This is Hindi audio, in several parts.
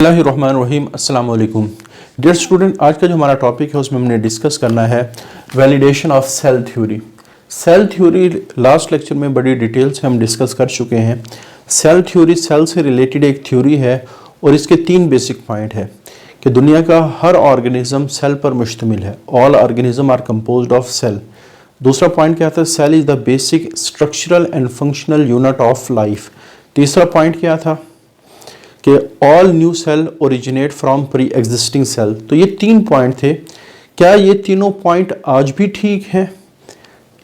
बिस्मिल्लाहिर्रहमानिर्रहीम अस्सलाम वालेकुम डियर स्टूडेंट। आज का जो हमारा टॉपिक है उसमें हमने डिस्कस करना है validation of cell theory. Cell theory last lecture में बड़ी डिटेल से हम डिस्कस कर चुके हैं। सेल थ्योरी सेल से रिलेटेड एक थ्योरी है और इसके तीन बेसिक पॉइंट है कि दुनिया का हर ऑर्गेनिज्म सेल पर मुश्तमिल है। All organism are composed of cell. दूसरा पॉइंट क्या था? Cell is the basic structural and functional unit of life. तीसरा पॉइंट क्या था कि all new cell originate from pre existing cell. तो ये तीन पॉइंट थे। क्या ये तीनों पॉइंट आज भी ठीक हैं?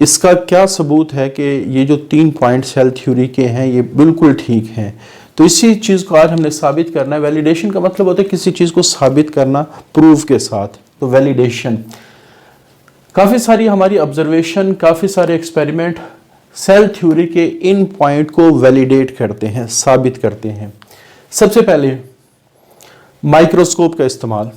इसका क्या सबूत है कि ये जो तीन पॉइंट सेल थ्योरी के हैं ये बिल्कुल ठीक हैं? तो इसी चीज़ को आज हमने साबित करना है। वैलिडेशन का मतलब होता है किसी चीज़ को साबित करना प्रूफ के साथ। तो वैलिडेशन, काफ़ी सारी हमारी ऑब्जर्वेशन, काफ़ी सारे एक्सपेरिमेंट सेल थ्योरी के इन पॉइंट को वैलिडेट करते हैं, साबित करते हैं। सबसे पहले माइक्रोस्कोप का इस्तेमाल।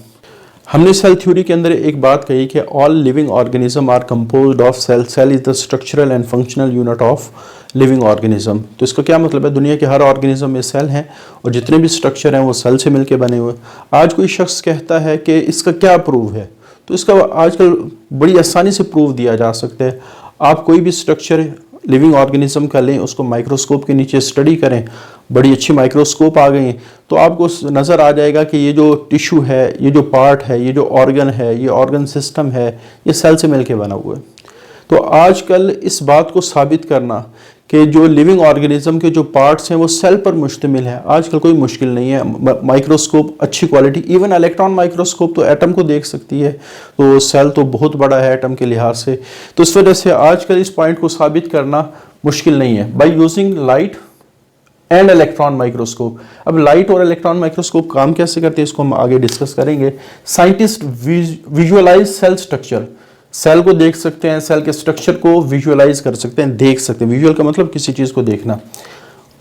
हमने सेल थ्योरी के अंदर एक बात कही कि all living organism are composed of cell. Cell is the structural and functional unit of living organism. तो इसका क्या मतलब है? दुनिया के हर ऑर्गेनिज्म में सेल हैं और जितने भी स्ट्रक्चर हैं वो सेल से मिलकर बने हुए। आज कोई शख्स कहता है कि इसका क्या प्रूफ है, तो इसका आजकल बड़ी आसानी से प्रूफ दिया जा सकता है। आप कोई भी स्ट्रक्चर लिविंग ऑर्गेनिज्म का लें, उसको माइक्रोस्कोप के नीचे स्टडी करें, बड़ी अच्छी माइक्रोस्कोप आ गई हैं, तो आपको नज़र आ जाएगा कि ये जो टिश्यू है, ये जो पार्ट है, ये जो ऑर्गन है, ये ऑर्गन सिस्टम है, ये सेल से मिलके बना हुआ है। तो आजकल इस बात को साबित करना कि जो लिविंग ऑर्गेनिज्म के जो पार्ट्स हैं वो सेल पर मुश्तमिल है, आजकल कोई मुश्किल नहीं है। माइक्रोस्कोप अच्छी क्वालिटी, इवन इलेक्ट्रॉन माइक्रोस्कोप तो एटम को देख सकती है, तो सेल तो बहुत बड़ा है एटम के लिहाज से। तो इस वजह से आजकल इस पॉइंट को साबित करना मुश्किल नहीं है by using light and electron microscope. अब लाइट और इलेक्ट्रॉन माइक्रोस्कोप काम कैसे करते हैं इसको हम आगे डिस्कस करेंगे। Scientist visualize cell structure, cell को देख सकते हैं, सेल के स्ट्रक्चर को विजुअलाइज कर सकते हैं, देख सकते हैं। विजुअल का मतलब किसी चीज को देखना,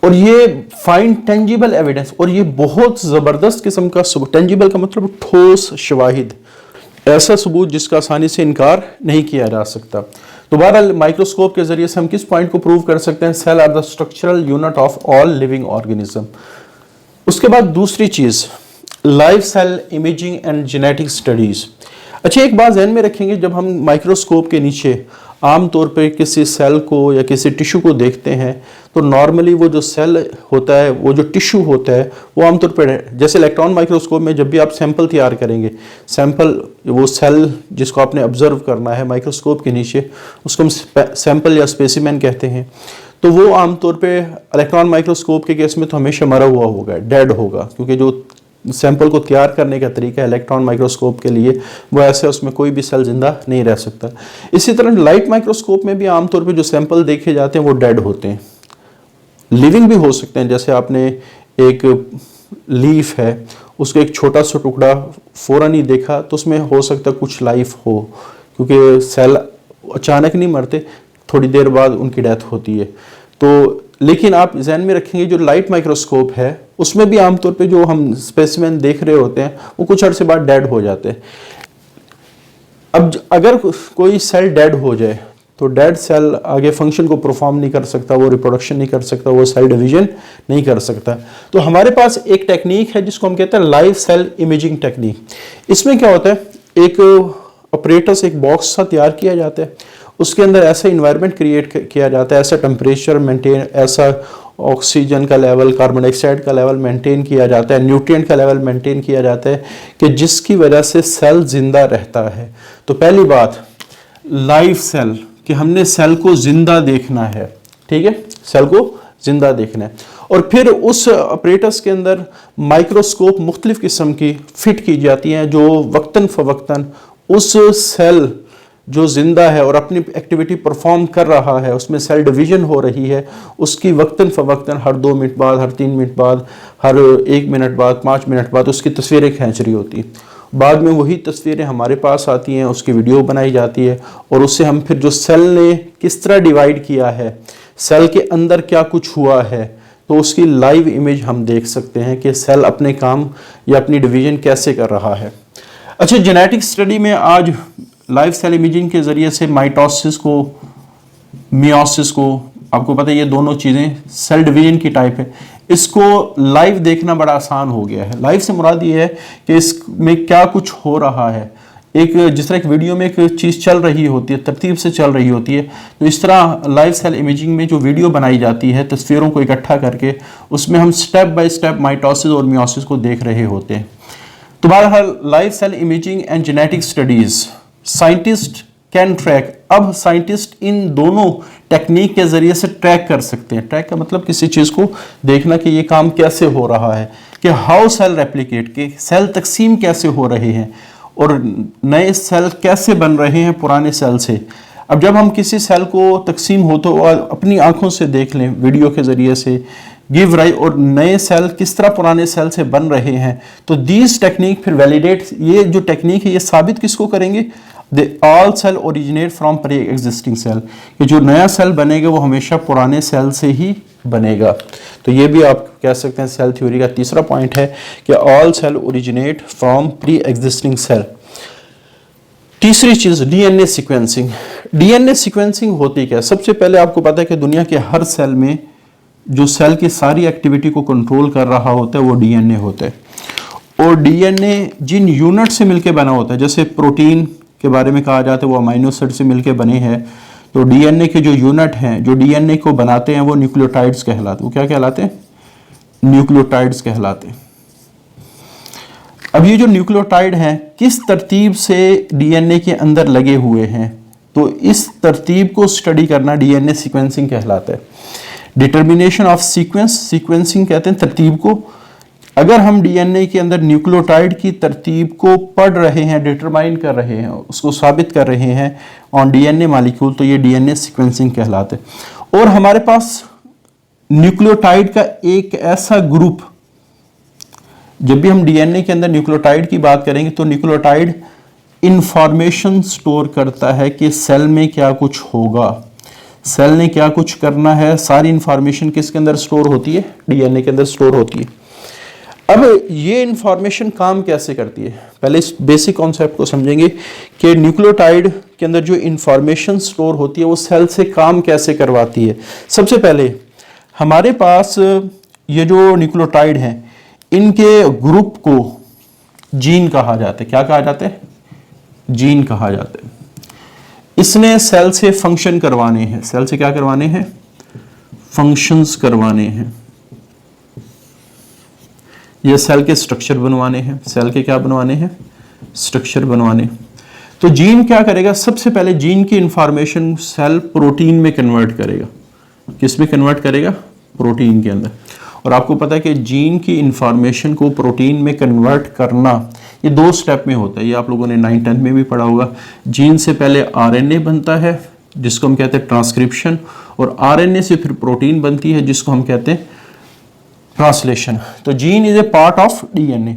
और ये फाइंड टेंजिबल एविडेंस, और ये बहुत जबरदस्त किस्म का सबूत। टेंजिबल का मतलब ठोस शवाहिद, ऐसा सबूत जिसका आसानी से इनकार नहीं किया जा सकता। तो बहरहाल माइक्रोस्कोप के जरिए से हम किस पॉइंट को प्रूव कर सकते हैं? Cell are the structural unit of all living organism. उसके बाद दूसरी चीज live cell imaging and genetic studies. अच्छा, एक बात ध्यान में रखेंगे, जब हम माइक्रोस्कोप के नीचे आमतौर पर किसी सेल को या किसी टिश्यू को देखते हैं तो नॉर्मली वो जो सेल होता है, वो जो टिश्यू होता है, वो आमतौर पर जैसे इलेक्ट्रॉन माइक्रोस्कोप में जब भी आप सैंपल तैयार करेंगे, सैंपल वो सेल जिसको आपने ऑब्जर्व करना है माइक्रोस्कोप के नीचे, उसको हम सैंपल या स्पेसिमेन कहते हैं। तो वो आमतौर पे इलेक्ट्रॉन माइक्रोस्कोप के केस में तो हमेशा मरा हुआ होगा, डेड होगा, क्योंकि जो सैंपल को तैयार करने का तरीका है इलेक्ट्रॉन माइक्रोस्कोप के लिए वो ऐसे, उसमें कोई भी सेल जिंदा नहीं रह सकता। इसी तरह लाइट माइक्रोस्कोप में भी आमतौर पे जो सैंपल देखे जाते हैं वो डेड होते हैं, लिविंग भी हो सकते हैं। जैसे आपने एक लीफ है, उसका एक छोटा सा टुकड़ा फौरन ही देखा तो उसमें हो सकता है कुछ लाइफ हो, क्योंकि सेल अचानक नहीं मरते, थोड़ी देर बाद उनकी डेथ होती है। तो लेकिन आप ध्यान में रखेंगे जो लाइट माइक्रोस्कोप है उसमें भी आमतौर पे जो हम स्पेसिमेन देख रहे होते हैं वो कुछ अर्से बाद डेड हो जाते हैं। अब अगर कोई सेल डेड हो जाए तो डेड सेल आगे फंक्शन को परफॉर्म नहीं कर सकता, वो रिप्रोडक्शन नहीं कर सकता, वो सेल डिवीजन नहीं कर सकता। तो हमारे पास एक टेक्निक है जिसको हम कहते हैं लाइव सेल इमेजिंग टेक्निक। इसमें क्या होता है, एक ऑपरेटर्स एक बॉक्स सा तैयार किया जाता है, उसके अंदर ऐसा इन्वायरमेंट क्रिएट किया जाता है, ऐसा टेम्परेचर मेंटेन, ऐसा ऑक्सीजन का लेवल, कार्बन डाइऑक्साइड का लेवल मेंटेन किया जाता है, न्यूट्रिएंट का लेवल मेंटेन किया जाता है कि जिसकी वजह से सेल जिंदा रहता है। तो पहली बात लाइव सेल, कि हमने सेल को जिंदा देखना है, ठीक है, सेल को जिंदा देखना है। और फिर उस ऑपरेटर्स के अंदर माइक्रोस्कोप मुख्तलिफ किस्म की फिट की जाती हैं जो वक्तन फवक्तन उस सेल जो जिंदा है और अपनी एक्टिविटी परफॉर्म कर रहा है, उसमें सेल डिवीजन हो रही है, उसकी वक्तन फवक्तन हर 2 मिनट बाद, हर 3 मिनट बाद, हर 1 मिनट बाद, 5 मिनट बाद उसकी तस्वीरें खींच रही होती हैं। बाद में वही तस्वीरें हमारे पास आती हैं, उसकी वीडियो बनाई जाती है और उससे हम फिर जो सेल ने किस तरह डिवाइड किया है, सेल के अंदर क्या कुछ हुआ है, तो उसकी लाइव इमेज हम देख सकते हैं कि सेल अपने काम या अपनी डिवीजन कैसे कर रहा है। अच्छा, जेनेटिक स्टडी में आज लाइव सेल इमेजिंग के ज़रिए से माइटोसिस को, मियोसिस को, आपको पता है ये दोनों चीज़ें सेल डिवीजन की टाइप है, इसको लाइव देखना बड़ा आसान हो गया है। लाइव से मुराद ये है कि इसमें क्या कुछ हो रहा है, एक जिस तरह एक वीडियो में एक चीज़ चल रही होती है, तरतीब से चल रही होती है, तो इस तरह लाइव सेल इमेजिंग में जो वीडियो बनाई जाती है तस्वीरों को इकट्ठा करके, उसमें हम स्टेप बाय स्टेप माइटोसिस और मियोसिस को देख रहे होते हैं। तो बहरहाल live cell imaging and genetic studies scientist can track, अब साइंटिस्ट इन दोनों टेक्निक के जरिए से ट्रैक कर सकते हैं। ट्रैक का मतलब किसी चीज़ को देखना कि ये काम कैसे हो रहा है, कि हाउ सेल रेप्लिकेट, के सेल तकसीम कैसे हो रहे हैं और नए सेल कैसे बन रहे हैं पुराने सेल से। अब जब हम किसी सेल को तकसीम हो तो अपनी आंखों से देख लें वीडियो के ज़रिए से, गिव राइट, और नए सेल किस तरह पुराने सेल से बन रहे हैं, तो दीज टेक्निक फिर वैलिडेट, ये जो टेक्निक है ये साबित किसको करेंगे, they all cell originate from pre existing cell, कि जो नया सेल बनेगा वो हमेशा पुराने सेल से ही बनेगा। तो ये भी आप कह सकते हैं सेल थ्योरी का तीसरा पॉइंट है कि all cell originate from pre existing cell. तीसरी चीज डीएनए सीक्वेंसिंग। डीएनए सीक्वेंसिंग होती क्या है? सबसे पहले आपको पता है कि दुनिया के हर सेल में जो सेल की सारी एक्टिविटी को कंट्रोल कर रहा होता है वो डीएनए होता है, और डीएनए जिन यूनिट से मिलकर बना होता है, जैसे प्रोटीन के बारे में कहा जाता है वो अमीनो एसिड से मिलकर बने हैं, तो डीएनए के जो यूनिट हैं जो डीएनए को बनाते हैं वो न्यूक्लियोटाइड्स कहलाते हैं। वो क्या कहलाते हैं? न्यूक्लियोटाइड्स कहलाते हैं। अब ये जो न्यूक्लियोटाइड हैं किस तरतीब से डीएनए के अंदर लगे हुए हैं, तो इस तरतीब को स्टडी करना डीएनए सीक्वेंसिंग कहलाता है। डिटर्मिनेशन ऑफ सीक्वेंस, सीक्वेंसिंग कहते हैं तरतीब को। अगर हम डीएनए के अंदर न्यूक्लियोटाइड की तरतीब को पढ़ रहे हैं, डिटरमाइन कर रहे हैं, उसको साबित कर रहे हैं ऑन डीएनए मॉलिक्यूल, तो ये डीएनए सीक्वेंसिंग कहलाते हैं। और हमारे पास न्यूक्लियोटाइड का एक ऐसा ग्रुप, जब भी हम डीएनए के अंदर न्यूक्लियोटाइड की बात करेंगे तो न्यूक्लियोटाइड इंफॉर्मेशन स्टोर करता है कि सेल में क्या कुछ होगा, सेल ने क्या कुछ करना है, सारी इंफॉर्मेशन किसके अंदर स्टोर होती है? डीएनए के अंदर स्टोर होती है। अब ये इंफॉर्मेशन काम कैसे करती है, पहले इस बेसिक कॉन्सेप्ट को समझेंगे कि न्यूक्लियोटाइड के अंदर जो इंफॉर्मेशन स्टोर होती है वो सेल से काम कैसे करवाती है। सबसे पहले हमारे पास ये जो न्यूक्लियोटाइड हैं इनके ग्रुप को जीन कहा जाता है। क्या कहा जाता है? जीन कहा जाता है। इसने सेल से फंक्शन करवाने हैं, सेल से क्या करवाने हैं? फंक्शंस करवाने हैं। ये सेल के स्ट्रक्चर बनवाने हैं, सेल के क्या बनवाने हैं? स्ट्रक्चर बनवाने। तो जीन क्या करेगा? सबसे पहले जीन की इंफॉर्मेशन सेल प्रोटीन में कन्वर्ट करेगा। किस में कन्वर्ट करेगा? प्रोटीन के अंदर। और आपको पता है कि जीन की इंफॉर्मेशन को प्रोटीन में कन्वर्ट करना ये 2 स्टेप में होता है। ये आप लोगों ने 9th-10th में भी पढ़ा होगा। जीन से पहले आरएनए बनता है जिसको हम कहते हैं ट्रांसक्रिप्शन, और आरएनए से फिर प्रोटीन बनती है जिसको हम कहते हैं ट्रांसलेशन। तो gene is a part of DNA.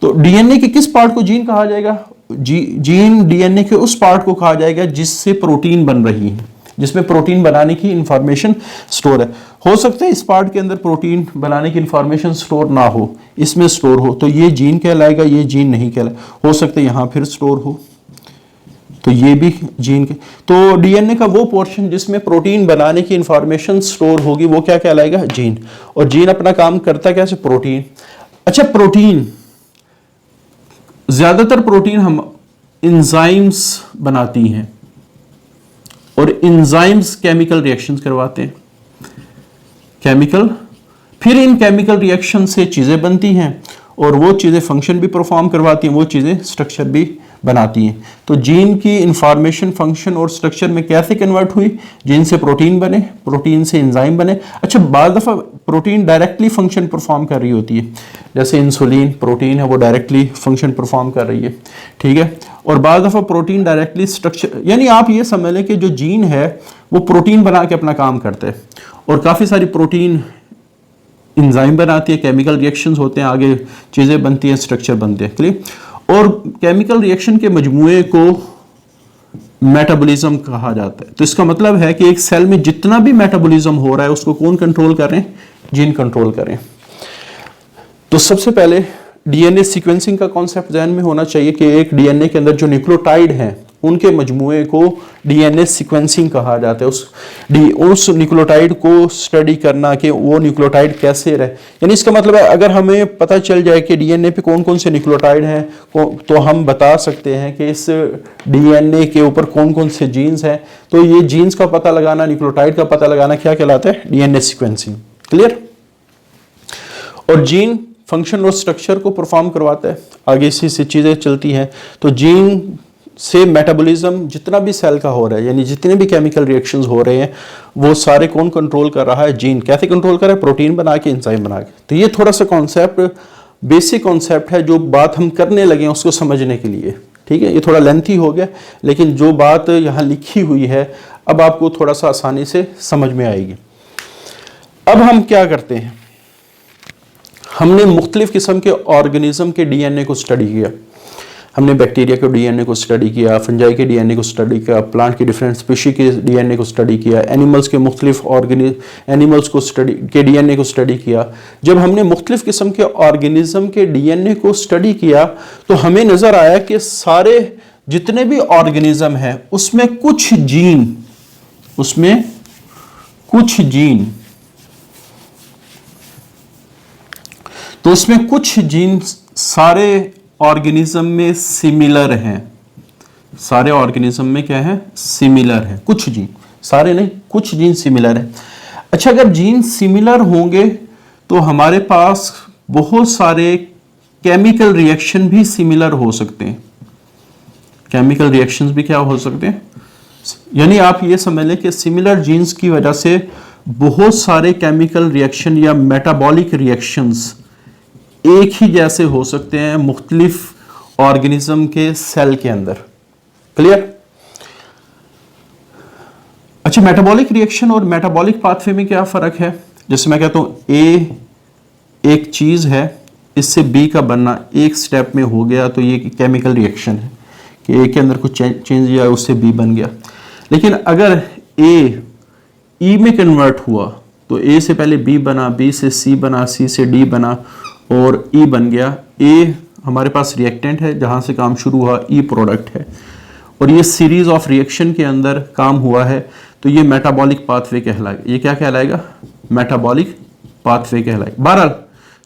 तो डीएनए के किस पार्ट को जीन कहा जाएगा? जीन डीएनए के उस पार्ट को कहा जाएगा जिससे प्रोटीन बन रही है, जिसमें प्रोटीन बनाने की इंफॉर्मेशन स्टोर है। हो सकता है इस पार्ट के अंदर प्रोटीन बनाने की इंफॉर्मेशन स्टोर ना हो, इसमें स्टोर हो, तो ये जीन कहलाएगा, ये जीन नहीं कहलाएगा। हो सकता है यहां फिर स्टोर हो, तो ये भी जीन के। तो डीएनए का वो पोर्शन जिसमें प्रोटीन बनाने की इंफॉर्मेशन स्टोर होगी वो क्या कहलाएगा? जीन। और जीन अपना काम करता कैसे? प्रोटीन। अच्छा, प्रोटीन, ज्यादातर प्रोटीन हम एंजाइम्स बनाती हैं, और एंजाइम्स केमिकल रिएक्शंस करवाते हैं, केमिकल, फिर इन केमिकल रिएक्शन से चीजें बनती हैं, और वो चीजें फंक्शन भी परफॉर्म करवाती हैं, वो चीजें स्ट्रक्चर भी बनाती हैं। तो जीन की इंफॉर्मेशन फंक्शन और स्ट्रक्चर में कैसे कन्वर्ट हुई? जीन से प्रोटीन बने, प्रोटीन से एंजाइम बने। अच्छा, बार दफा प्रोटीन डायरेक्टली फंक्शन परफॉर्म कर रही होती है, जैसे इंसुलिन प्रोटीन है वो डायरेक्टली फंक्शन परफॉर्म कर रही है, ठीक है। और बार दफा प्रोटीन डायरेक्टली स्ट्रक्चर, यानी आप ये समझ लें कि जो जीन है वो प्रोटीन बना के अपना काम करता है, और काफ़ी सारी प्रोटीन एंजाइम बनाती है, केमिकल रिएक्शंस होते हैं, आगे चीज़ें बनती हैं, स्ट्रक्चर बनते हैं, क्लियर। और केमिकल रिएक्शन के मजमूए को मेटाबॉलिज्म कहा जाता है। तो इसका मतलब है कि एक सेल में जितना भी मेटाबॉलिज्म हो रहा है उसको कौन कंट्रोल कर रहे हैं? जीन कंट्रोल करें। तो सबसे पहले डीएनए सीक्वेंसिंग का कॉन्सेप्ट ध्यान में होना चाहिए कि एक डीएनए के अंदर जो न्यूक्लियोटाइड हैं उनके मजमूए को डीएनए सीक्वेंसिंग कहा जाता है। उस न्यूक्लियोटाइड को स्टडी करना कि वो न्यूक्लियोटाइड कैसे रहे, यानी इसका मतलब है अगर हमें पता चल जाए कि डीएनए पे कौन कौन से न्यूक्लियोटाइड हैं तो हम बता सकते हैं कि इस डीएनए के ऊपर कौन कौन से जीन्स हैं। तो ये जीन्स का पता लगाना, न्यूक्लियोटाइड का पता लगाना क्या कहलाता है? DNA sequencing. क्लियर? और जीन फंक्शन और स्ट्रक्चर को परफॉर्म करवाता है, आगे इसी से चीज़ें चलती हैं। तो जीन से मेटाबॉलिज्म जितना भी सेल का हो रहा है, यानी जितने भी केमिकल रिएक्शंस हो रहे हैं वो सारे कौन कंट्रोल कर रहा है? जीन। कैसे कंट्रोल कर रहा है? प्रोटीन बना के, एंजाइम बना के। तो ये थोड़ा सा कॉन्सेप्ट, बेसिक कॉन्सेप्ट है, जो बात हम करने लगे हैं उसको समझने के लिए। ठीक है, ये थोड़ा लेंथी हो गया, लेकिन जो बात यहाँ लिखी हुई है अब आपको थोड़ा सा आसानी से समझ में आएगी। अब हम क्या करते हैं, हमने मुख्तलिफ किस्म के ऑर्गेनिज्म के डीएनए को स्टडी किया। हमने बैक्टीरिया के डीएनए को स्टडी किया, फंजाई के डीएनए को स्टडी किया, प्लांट के डिफरेंट स्पीशी के डीएनए को स्टडी किया, एनिमल्स के मुख्तलिफ एनिमल्स को स्टडी के डीएनए को स्टडी किया। जब हमने मुख्तलिफ किस्म के ऑर्गेनिज्म के डीएनए को स्टडी किया तो हमें नज़र आया कि सारे जितने भी ऑर्गेनिज्म हैं उसमें कुछ जीन सारे ऑर्गेनिज्म में सिमिलर हैं। सारे ऑर्गेनिज्म में क्या है? सिमिलर है। कुछ जीन, सारे नहीं, कुछ जीन सिमिलर है। अच्छा, अगर जीन सिमिलर होंगे तो हमारे पास बहुत सारे केमिकल रिएक्शन भी सिमिलर हो सकते हैं। केमिकल रिएक्शंस भी क्या हो सकते हैं? यानी आप ये समझ लें कि सिमिलर जीन्स की वजह से बहुत सारे केमिकल रिएक्शन या मेटाबॉलिक रिएक्शंस एक ही जैसे हो सकते हैं मुख्तलिफ ऑर्गेनिज्म के सेल के अंदर। क्लियर? अच्छा, मेटाबॉलिक रिएक्शन और मेटाबॉलिक पाथवे में क्या फर्क है? जैसे मैं कहता हूं ए एक चीज है, इससे बी का बनना एक स्टेप में हो गया तो ये केमिकल रिएक्शन है कि ए के अंदर कुछ चेंज किया, उससे बी बन गया। लेकिन अगर ए ई में कन्वर्ट हुआ तो ए से पहले बी बना, बी से सी बना, सी से डी बना और ई बन गया। ए हमारे पास रिएक्टेंट है, जहां से काम शुरू हुआ, ई प्रोडक्ट है, और ये सीरीज ऑफ रिएक्शन के अंदर काम हुआ है, तो ये मेटाबॉलिक पाथवे कहलाएगा। ये क्या कहलाएगा? मेटाबॉलिक पाथवे कहलाएगा। बहरहाल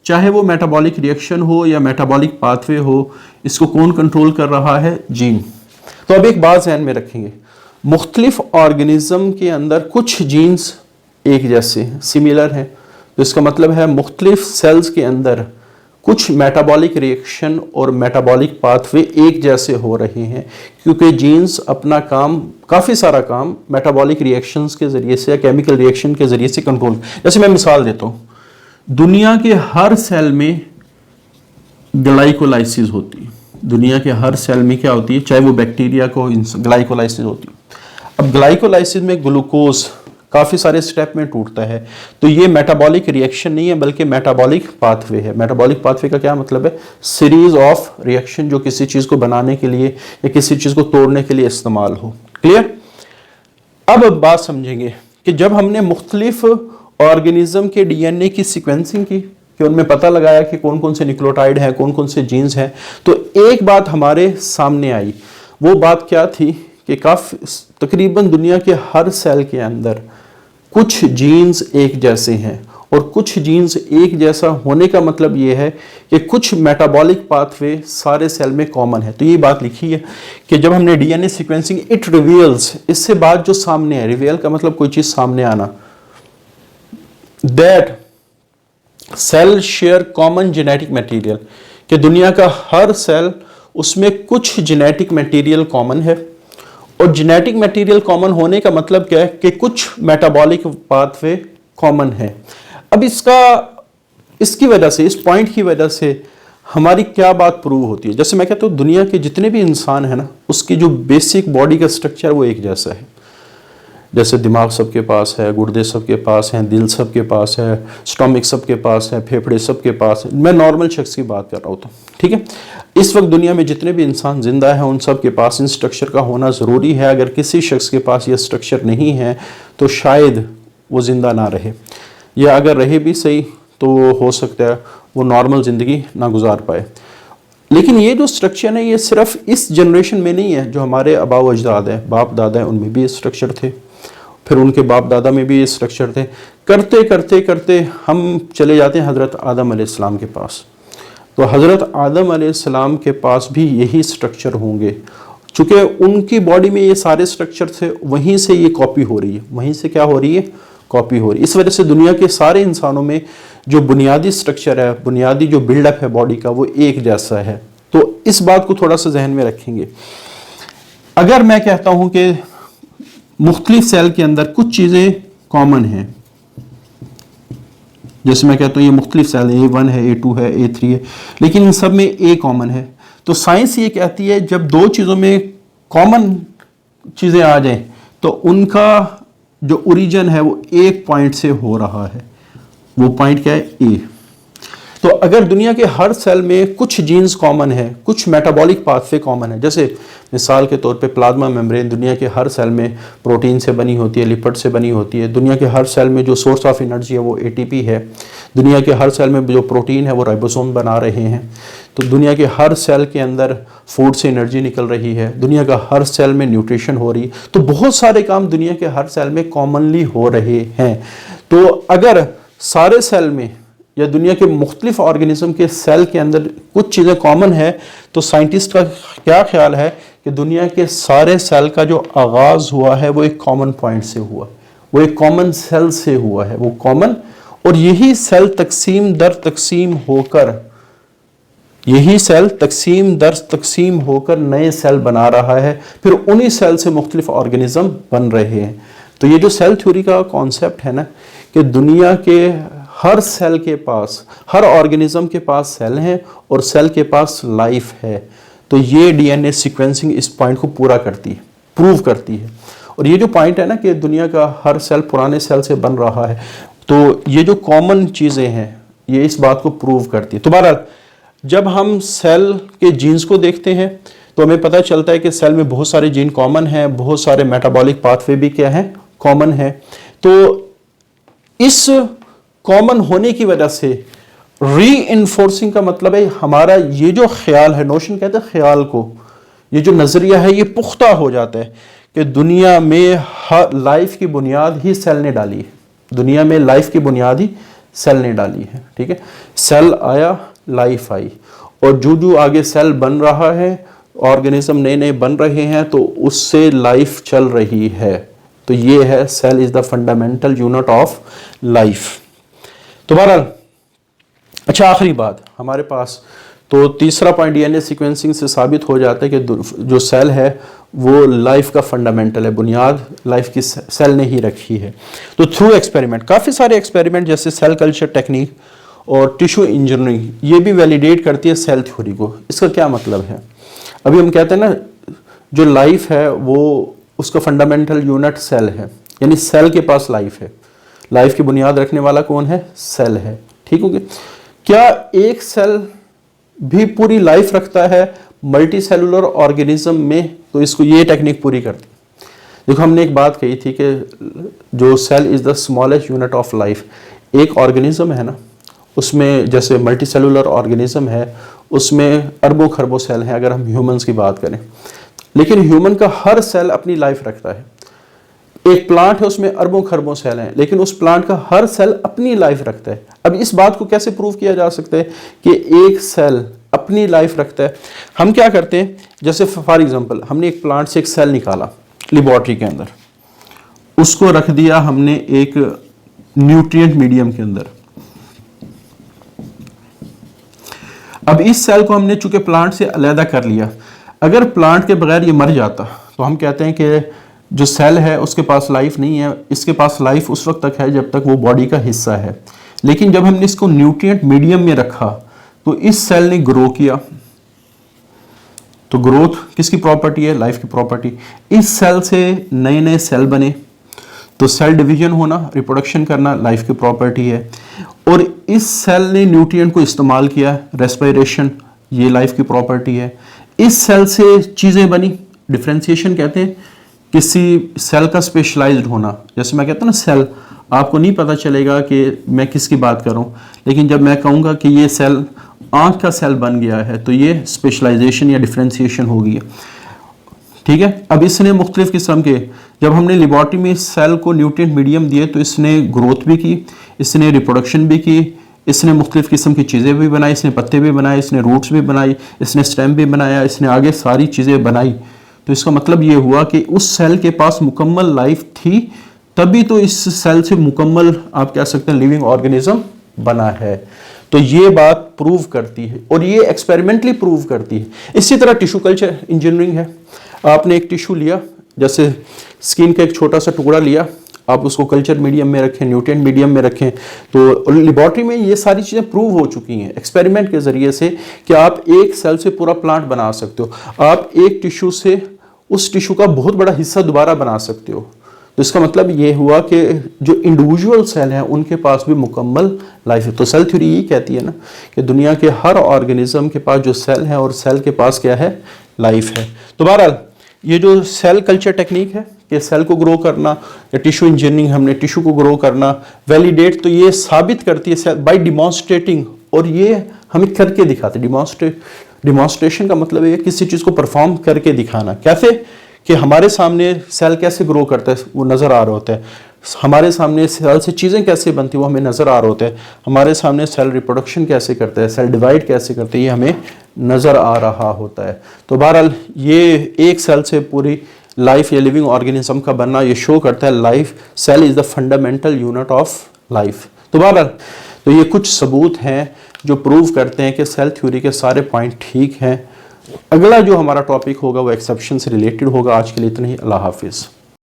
चाहे वो मेटाबॉलिक रिएक्शन हो या मेटाबॉलिक पाथवे हो, इसको कौन कंट्रोल कर रहा है? जीन। तो अब एक बात ध्यान में रखेंगे, मुख्तलिफ ऑर्गेनिज्म के अंदर कुछ जीन्स एक जैसे हैं, सिमिलर हैं। तो इसका मतलब है मुख्तलिफ सेल्स के अंदर कुछ मेटाबॉलिक रिएक्शन और मेटाबॉलिक पाथवे एक जैसे हो रहे हैं, क्योंकि जीन्स अपना काम, काफ़ी सारा काम मेटाबॉलिक रिएक्शंस के ज़रिए से या केमिकल रिएक्शन के ज़रिए से कंट्रोल। जैसे मैं मिसाल देता हूँ, दुनिया के हर सेल में ग्लाइकोलाइसिस होती है। दुनिया के हर सेल में क्या होती है? चाहे वो बैक्टीरिया को, ग्लाइकोलाइसिस होती है। अब ग्लाइकोलाइसिस में ग्लूकोज काफ़ी सारे स्टेप में टूटता है, तो ये मेटाबॉलिक रिएक्शन नहीं है बल्कि मेटाबॉलिक पाथवे है। मेटाबॉलिक पाथवे का क्या मतलब है? सीरीज ऑफ रिएक्शन जो किसी चीज़ को बनाने के लिए या किसी चीज़ को तोड़ने के लिए इस्तेमाल हो। क्लियर? अब बात समझेंगे कि जब हमने मुख्तलिफ ऑर्गेनिज्म के डीएनए की सीक्वेंसिंग की, कि उनमें पता लगाया कि कौन कौन से न्यूक्लियोटाइड हैं, कौन कौन से जीन्स हैं, तो एक बात हमारे सामने आई। वो बात क्या थी कि काफ़ी तकरीबन दुनिया के हर सेल के अंदर कुछ जीन्स एक जैसे हैं, और कुछ जीन्स एक जैसा होने का मतलब ये है कि कुछ मेटाबॉलिक पाथवे सारे सेल में कॉमन है। तो ये बात लिखी है कि जब हमने डीएनए सीक्वेंसिंग, इट रिवील्स, इससे बात जो सामने है, रिवील का मतलब कोई चीज़ सामने आना, that cell share common genetic material, कि दुनिया का हर सेल उसमें कुछ जेनेटिक मटेरियल कॉमन है। और जेनेटिक मटेरियल कॉमन होने का मतलब क्या है? कि कुछ मेटाबॉलिक पाथवे कॉमन है। अब इसकी वजह से, इस पॉइंट की वजह से हमारी क्या बात प्रूव होती है? जैसे मैं कहता हूँ दुनिया के जितने भी इंसान है ना, उसकी जो बेसिक बॉडी का स्ट्रक्चर वो एक जैसा है। जैसे दिमाग सबके पास है, गुर्दे सबके पास हैं, दिल सबके पास है, स्टोमिक सबके पास है, फेफड़े सबके पास है। मैं नॉर्मल शख्स की बात कर रहा हूँ, तो ठीक है। इस वक्त दुनिया में जितने भी इंसान जिंदा हैं उन सब के पास इन स्ट्रक्चर का होना ज़रूरी है। अगर किसी शख्स के पास ये स्ट्रक्चर नहीं है तो शायद वो ज़िंदा ना रहे, या अगर रहे भी सही तो हो सकता है वो नॉर्मल ज़िंदगी ना गुजार पाए। लेकिन ये जो स्ट्रक्चर है ये सिर्फ इस जनरेशन में नहीं है, जो हमारे आबा व अजदाद हैं, बाप दादा हैं, उनमें भी ये स्ट्रक्चर थे, फिर उनके बाप दादा में भी ये स्ट्रक्चर थे। करते करते करते हम चले जाते हैं हज़रत आदम अलैहिस्सलाम के पास। तो हज़रत आदम अलैहिस्सलाम के पास भी यही स्ट्रक्चर होंगे, चूँकि उनकी बॉडी में ये सारे स्ट्रक्चर थे, वहीं से ये कॉपी हो रही है, वहीं से क्या हो रही है, कॉपी हो रही है। इस वजह से दुनिया के सारे इंसानों में जो बुनियादी स्ट्रक्चर है, बुनियादी जो बिल्डअप है बॉडी का, वो एक जैसा है। तो इस बात को थोड़ा सा जहन में रखेंगे। अगर मैं कहता हूं कि मुख्तलिफ सेल के अंदर कुछ चीज़ें कॉमन हैं, जैसे मैं कहता हूं ये मुख्तलिफ सेल है, A1 है, A2 है, A3 है, लेकिन इन सब में A कॉमन है, तो साइंस ये कहती है जब दो चीज़ों में कॉमन चीज़ें आ जाएं तो उनका जो ओरिजिन है वो एक पॉइंट से हो रहा है। वो पॉइंट क्या है, ए। तो अगर दुनिया के हर सेल में कुछ जीन्स कॉमन है, कुछ मेटाबॉलिक पाथवे कॉमन है, जैसे मिसाल के तौर पे प्लाज्मा मेम्ब्रेन दुनिया के हर सेल में प्रोटीन से बनी होती है, लिपिड से बनी होती है। दुनिया के हर सेल में जो सोर्स ऑफ एनर्जी है वो एटीपी है। दुनिया के हर सेल में जो प्रोटीन है वो राइबोसोम बना रहे हैं। तो दुनिया के हर सेल के अंदर फूड से एनर्जी निकल रही है, दुनिया का हर सेल में न्यूट्रिशन हो रही है। तो बहुत सारे काम दुनिया के हर सेल में कॉमनली हो रहे हैं। तो अगर सारे सेल में या दुनिया के मुख्तलिफ ऑर्गेनिज्म के सेल के अंदर कुछ चीज़ें कॉमन है, तो साइंटिस्ट का क्या ख्याल है कि दुनिया के सारे सेल का जो आगाज़ हुआ है वो एक कॉमन पॉइंट से हुआ, वो एक कॉमन सेल से हुआ है, वो कॉमन, और यही सेल तकसीम दर तकसीम होकर, यही सेल तकसीम दर तकसीम होकर नए सेल बना रहा है, फिर उन्हीं सेल से मुख्तलिफ ऑर्गेनिज्म बन रहे हैं। तो ये जो सेल थ्योरी का कॉन्सेप्ट है ना, कि दुनिया के हर सेल के पास, हर ऑर्गेनिज्म के पास सेल हैं और सेल के पास लाइफ है, तो ये डीएनए सीक्वेंसिंग इस पॉइंट को पूरा करती है, प्रूव करती है। और ये जो पॉइंट है ना कि दुनिया का हर सेल पुराने सेल से बन रहा है, तो ये जो कॉमन चीज़ें हैं ये इस बात को प्रूव करती है। तो बहरहाल जब हम सेल के जीन्स को देखते हैं तो हमें पता चलता है कि सेल में बहुत सारे जीन कॉमन हैं, बहुत सारे मेटाबॉलिक पाथवे भी क्या हैं, कॉमन है। तो इस कॉमन होने की वजह से री-इन्फोर्सिंग का मतलब है हमारा ये जो ख्याल है, नोशन कहते हैं ख्याल को, ये जो नजरिया है ये पुख्ता हो जाता है कि दुनिया में लाइफ की बुनियाद ही सेल ने डाली है, दुनिया में लाइफ की बुनियाद ही सेल ने डाली है। ठीक है, सेल आया, लाइफ आई, और जो आगे सेल बन रहा है, ऑर्गेनिज्म नए नए बन रहे हैं, तो उससे लाइफ चल रही है। तो ये है cell is the fundamental unit of life. तो बहरहाल अच्छा, आखिरी बात हमारे पास, तो तीसरा पॉइंट डीएनए सीक्वेंसिंग से साबित हो जाता है कि जो सेल है वो लाइफ का फंडामेंटल है, बुनियाद लाइफ की सेल ने ही रखी है। तो थ्रू एक्सपेरिमेंट, काफ़ी सारे एक्सपेरिमेंट जैसे सेल कल्चर टेक्निक और टिश्यू इंजीनियरिंग, ये भी वैलिडेट करती है सेल थ्योरी को। इसका क्या मतलब है, अभी हम कहते हैं ना जो लाइफ है वो उसका फंडामेंटल यूनिट सेल है, यानी सेल के पास लाइफ है, लाइफ की बुनियाद रखने वाला कौन है, सेल है। ठीक हो गया। क्या एक सेल भी पूरी लाइफ रखता है मल्टी सेलुलर ऑर्गेनिज्म में, तो इसको ये टेक्निक पूरी करती है। देखो हमने एक बात कही थी कि जो cell is the smallest unit of life. एक ऑर्गेनिज्म है ना, उसमें जैसे मल्टी सेलुलर ऑर्गेनिज्म है, उसमें अरबों खरबों सेल हैं अगर हम ह्यूमंस की बात करें, लेकिन ह्यूमन का हर सेल अपनी लाइफ रखता है। एक प्लांट है उसमें अरबों खरबों सेल हैं, लेकिन उस प्लांट का हर सेल अपनी लाइफ रखता है। अब इस बात को कैसे प्रूव किया जा सकता है कि एक सेल अपनी लाइफ रखता है? हम क्या करते हैं, जैसे फॉर एग्जांपल हमने एक प्लांट से एक सेल निकाला लेबोरेटरी के अंदर, उसको रख दिया हमने एक न्यूट्रिएंट मीडियम के अंदर। अब इस सेल को हमने चूंकि प्लांट से अलहदा कर लिया, अगर प्लांट के बगैर ये मर जाता तो हम कहते हैं कि जो सेल है उसके पास लाइफ नहीं है, इसके पास लाइफ उस वक्त तक है जब तक वो बॉडी का हिस्सा है। लेकिन जब हमने इसको न्यूट्रिएंट मीडियम में रखा तो इस सेल ने ग्रो किया। तो ग्रोथ किसकी प्रॉपर्टी है, लाइफ की प्रॉपर्टी। इस सेल से नए नए सेल बने, तो सेल डिवीजन होना, रिप्रोडक्शन करना लाइफ की प्रॉपर्टी है। और इस सेल ने न्यूट्रिएंट को इस्तेमाल किया, रेस्पिरेशन, ये लाइफ की प्रॉपर्टी है। इस सेल से चीज़ें बनी, डिफ्रेंशिएशन कहते हैं, किसी सेल का स्पेशलाइज्ड होना। जैसे मैं कहता हूँ ना सेल, आपको नहीं पता चलेगा कि मैं किसकी बात कर रहा हूँ, लेकिन जब मैं कहूँगा कि ये सेल आँख का सेल बन गया है तो ये स्पेशलाइजेशन या डिफ्रेंसिएशन होगी। ठीक है, अब इसने मुख्तलिफ किस्म के, जब हमने लेबॉर्ट्री में सेल को न्यूट्रिएंट मीडियम दिए तो इसने ग्रोथ भी की, इसने रिप्रोडक्शन भी की, इसने मुख्तलिफ किस्म की चीज़ें भी बनाई, इसने पत्ते भी बनाए, इसने रूट्स भी बनाई, इसने स्टेम भी बनाया, इसने आगे सारी चीज़ें बनाई। तो इसका मतलब ये हुआ कि उस सेल के पास मुकम्मल लाइफ थी, तभी तो इस सेल से मुकम्मल आप कह सकते हैं लिविंग ऑर्गेनिज्म बना है। तो ये बात प्रूव करती है और ये एक्सपेरिमेंटली प्रूव करती है। इसी तरह टिश्यू कल्चर इंजीनियरिंग है। आपने एक टिश्यू लिया, जैसे स्किन का एक छोटा सा टुकड़ा लिया, आप उसको कल्चर मीडियम में रखें, न्यूट्रिएंट मीडियम में रखें, तो लेबॉर्ट्री में ये सारी चीज़ें प्रूव हो चुकी हैं एक्सपेरिमेंट के ज़रिए से कि आप एक सेल से पूरा प्लांट बना सकते हो, आप एक टिश्यू से उस टिश्यू का बहुत बड़ा हिस्सा दोबारा बना सकते हो। तो इसका मतलब ये हुआ कि जो इंडिविजुअल सेल हैं उनके पास भी मुकम्मल लाइफ है। तो सेल थ्योरी ये कहती है ना कि दुनिया के हर ऑर्गेनिज्म के पास जो सेल है और सेल के पास क्या है, लाइफ है। तो बहरहाल ये जो सेल कल्चर टेक्निक है कि सेल को ग्रो करना या टिश्यू इंजीनियरिंग, हमने टिश्यू को ग्रो करना वैलिडेट, तो ये साबित करती है सेल बाय डिमॉन्स्ट्रेटिंग, और ये हमें करके दिखाते। डिमॉन्स्ट्रेशन का मतलब है किसी चीज़ को परफॉर्म करके दिखाना। कैसे कि हमारे सामने सेल कैसे ग्रो करता है वो नज़र आ रहा होता है, हमारे सामने सेल से चीज़ें कैसे बनती हैं वो हमें नज़र आ रहा होता है, हमारे सामने सेल रिप्रोडक्शन कैसे करता है, सेल डिवाइड कैसे करते हैं ये हमें नज़र आ रहा होता है। तो बहरहाल ये एक सेल से पूरी लाइफ या लिविंग ऑर्गेनिज्म का बनना ये शो करता है life, cell is the fundamental unit of life. तो बहरहाल तो ये कुछ सबूत हैं जो प्रूव करते हैं कि सेल थ्योरी के सारे पॉइंट ठीक हैं। अगला जो हमारा टॉपिक होगा वो एक्सेप्शन से रिलेटेड होगा। आज के लिए इतना ही। अल्लाह हाफिज़।